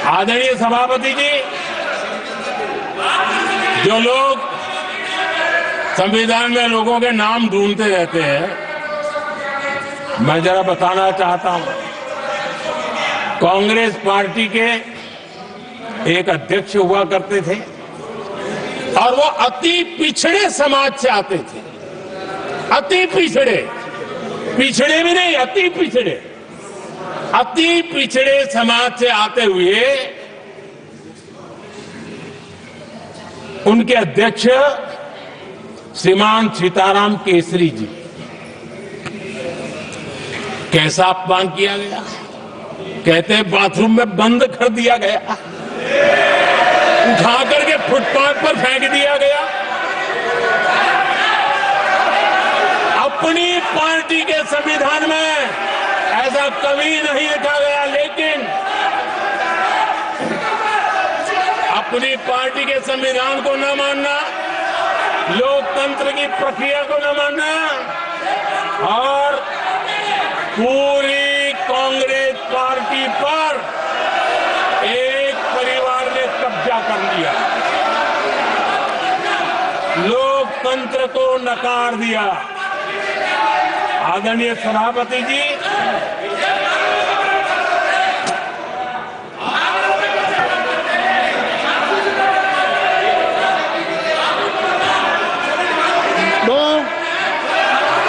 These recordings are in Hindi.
आदरणीय सभापति जी, जो लोग संविधान में लोगों के नाम ढूंढते रहते हैं, मैं जरा बताना चाहता हूं। कांग्रेस पार्टी के एक अध्यक्ष हुआ करते थे और वो अति पिछड़े समाज से आते थे। अति पिछड़े, पिछड़े भी नहीं, अति पिछड़े, अति पिछड़े समाज से आते हुए उनके अध्यक्ष श्रीमान सीताराम केसरी जी, कैसा अपमान किया गया। कहते हैं बाथरूम में बंद कर दिया गया, उठा करके फुटपाथ पर फेंक दिया गया। अपनी पार्टी के संविधान में ऐसा कभी नहीं लिखा गया, लेकिन अपनी पार्टी के संविधान को न मानना, लोकतंत्र की प्रक्रिया को न मानना और पूरी कांग्रेस पार्टी पर एक परिवार ने कब्जा कर लिया, लोकतंत्र को नकार दिया। आदरणीय सभापति जी, तो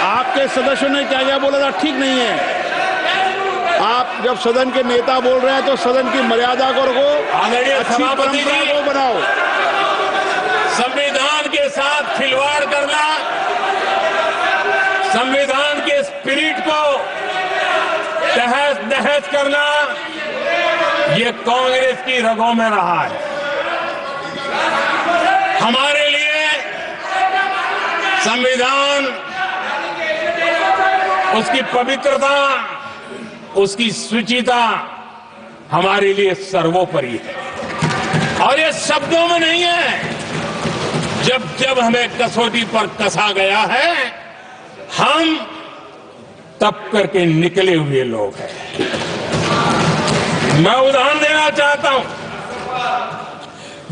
आपके सदस्यों ने क्या क्या बोला था, ठीक नहीं है। आप जब सदन के नेता बोल रहे हैं तो सदन की मर्यादा को रखो, अच्छी परंपरा को बनाओ। संविधान के साथ खिलवाड़ करना, संविधान के स्पिरिट को तहस नहस करना, ये कांग्रेस की रगों में रहा है। हमारे लिए संविधान, उसकी पवित्रता, उसकी शुचिता हमारे लिए सर्वोपरि है। और ये शब्दों में नहीं है, जब जब हमें कसौटी पर कसा गया है, हम तप करके निकले हुए लोग हैं। मैं उदाहरण देना चाहता हूं।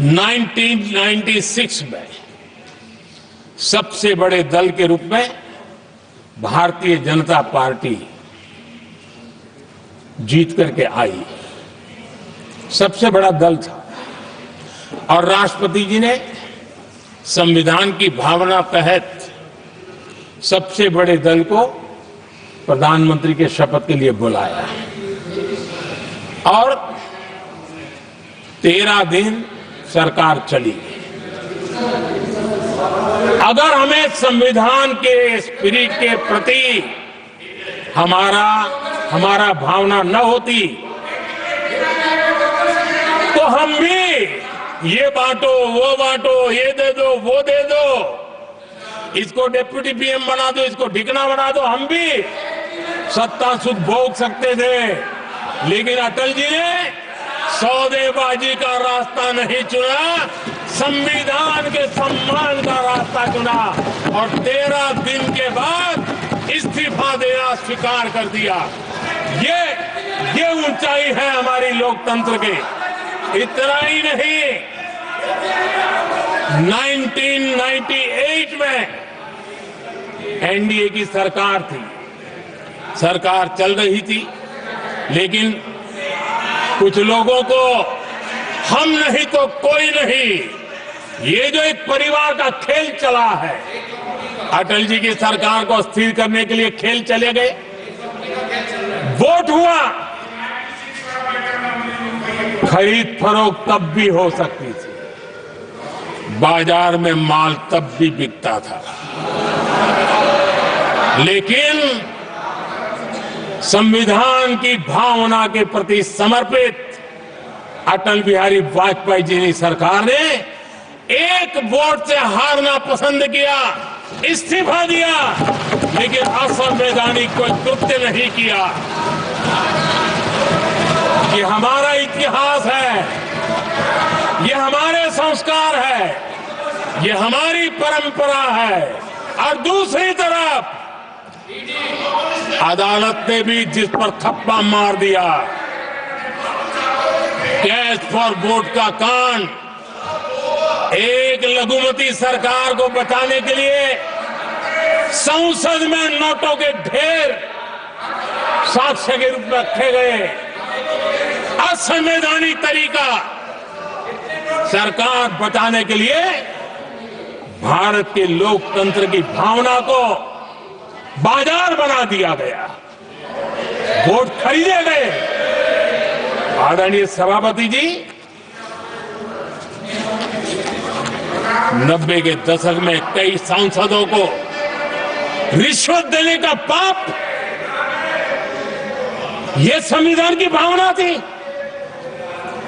1996 में सबसे बड़े दल के रूप में भारतीय जनता पार्टी जीत करके आई, सबसे बड़ा दल था। और राष्ट्रपति जी ने संविधान की भावना तहत सबसे बड़े दल को प्रधानमंत्री के शपथ के लिए बुलाया और 13 दिन सरकार चली। अगर हमें संविधान के स्पिरिट के प्रति हमारा भावना न होती तो हम भी ये बांटो, वो बांटो, ये दे दो, वो दे दो, इसको डिप्टी पीएम बना दो, इसको ढिकना बना दो, हम भी सत्ता सुख भोग सकते थे। लेकिन अटल जी ने सौदेबाजी का रास्ता नहीं चुना, संविधान के सम्मान का रास्ता चुना और 13 दिन के बाद इस्तीफा देना स्वीकार कर दिया। ये ऊंचाई है हमारी लोकतंत्र की। इतना ही नहीं, 1998 में एनडीए की सरकार थी, सरकार चल रही थी, लेकिन कुछ लोगों को हम नहीं तो कोई नहीं, ये जो एक परिवार का खेल चला है, अटल जी की सरकार को अस्थिर करने के लिए खेल चले गए। वोट हुआ, खरीद फरोख्त तब भी हो सकती थी, बाजार में माल तब भी बिकता था, लेकिन संविधान की भावना के प्रति समर्पित अटल बिहारी वाजपेयी जी की सरकार ने एक वोट से हारना पसंद किया, इस्तीफा दिया, लेकिन असंवैधानिक कोई कृत्य नहीं किया। ये हमारा इतिहास है, ये हमारे संस्कार है, ये हमारी परंपरा है। और दूसरी तरफ अदालत ने भी जिस पर थप्पा मार दिया, कैश फॉर वोट का कांड, एक लघुमती सरकार को बचाने के लिए संसद में नोटों के ढेर साक्ष्य के रूप में रखे गए, असंवैधानिक तरीका, सरकार बचाने के लिए भारत के लोकतंत्र की भावना को बाजार बना दिया गया, वोट खरीदे गए। आदरणीय सभापति जी, 90 के दशक में कई सांसदों को रिश्वत देने का पाप, ये संविधान की भावना थी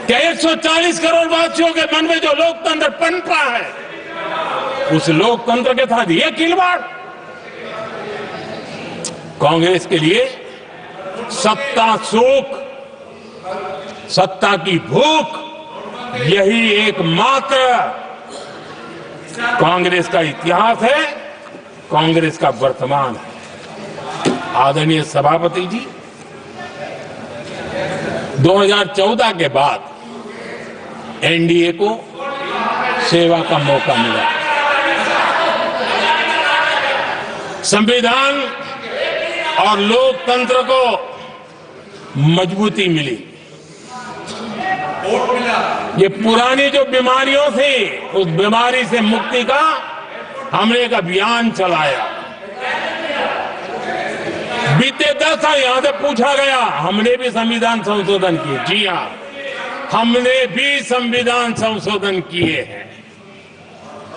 क्या? 140 करोड़ वासियों के मन में जो लोकतंत्र पनपा है, उस लोकतंत्र के साथ ये खिलवाड़। कांग्रेस के लिए सत्ता सुख, सत्ता की भूख, यही एकमात्र कांग्रेस का इतिहास है, कांग्रेस का वर्तमान है। आदरणीय सभापति जी, 2014 के बाद एनडीए को सेवा का मौका मिला, संविधान और लोकतंत्र को मजबूती मिली। ये पुरानी जो बीमारियों थी, उस बीमारी से मुक्ति का हमने एक अभियान चलाया। बीते 10 साल यहां से पूछा गया, हमने भी संविधान संशोधन किए। जी हां, हमने भी संविधान संशोधन किए हैं,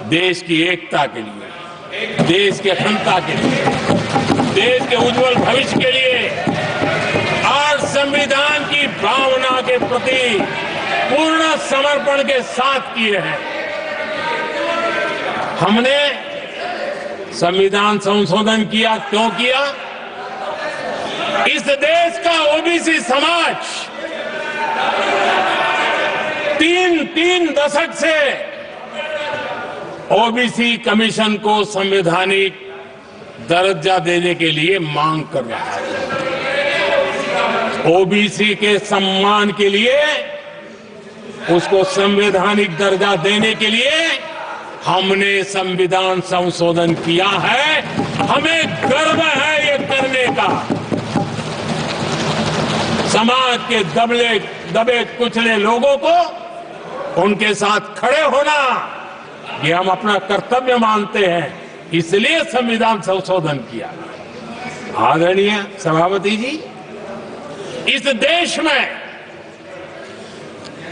देश की एकता के लिए, देश की अखंडता के लिए, देश के उज्जवल भविष्य के लिए और संविधान की भावना के प्रति पूर्ण समर्पण के साथ किए हैं। हमने संविधान संशोधन किया, क्यों किया? इस देश का ओबीसी समाज तीन दशक से ओबीसी कमीशन को संवैधानिक दर्जा देने के लिए मांग कर रहा है। ओबीसी के सम्मान के लिए, उसको संवैधानिक दर्जा देने के लिए हमने संविधान संशोधन किया है। हमें गर्व है ये करने का। समाज के दबे कुचले लोगों को उनके साथ खड़े होना, ये हम अपना कर्तव्य मानते हैं, इसलिए संविधान संशोधन किया। आदरणीय सभापति जी, इस देश में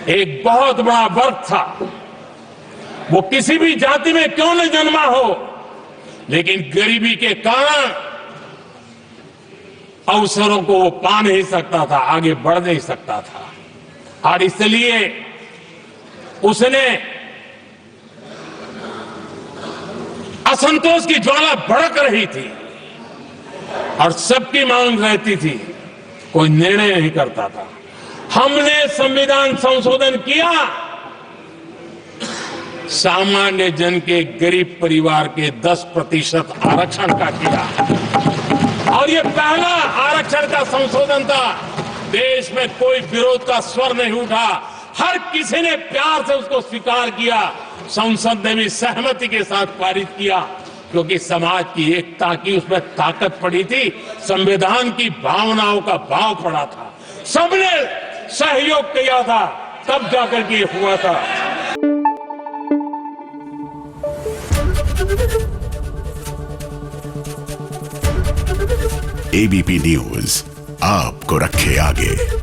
एक बहुत बड़ा वर्ग था, वो किसी भी जाति में क्यों न जन्मा हो, लेकिन गरीबी के कारण अवसरों को वो पा नहीं सकता था, आगे बढ़ नहीं सकता था, और इसलिए उसने असंतोष की ज्वाला भड़क रही थी और सबकी मांग रहती थी, कोई निर्णय नहीं करता था। हमने संविधान संशोधन किया, सामान्य जन के, गरीब परिवार के 10% आरक्षण का किया, और ये पहला आरक्षण का संशोधन था। देश में कोई विरोध का स्वर नहीं उठा, हर किसी ने प्यार से उसको स्वीकार किया। संसद ने भी सहमति के साथ पारित किया, क्योंकि समाज की एकता की उसमें ताकत पड़ी थी, संविधान की भावनाओं का भाव पड़ा था, सबने सहयोग किया था, तब जाकर के हुआ था। एबीपी न्यूज आपको रखे आगे।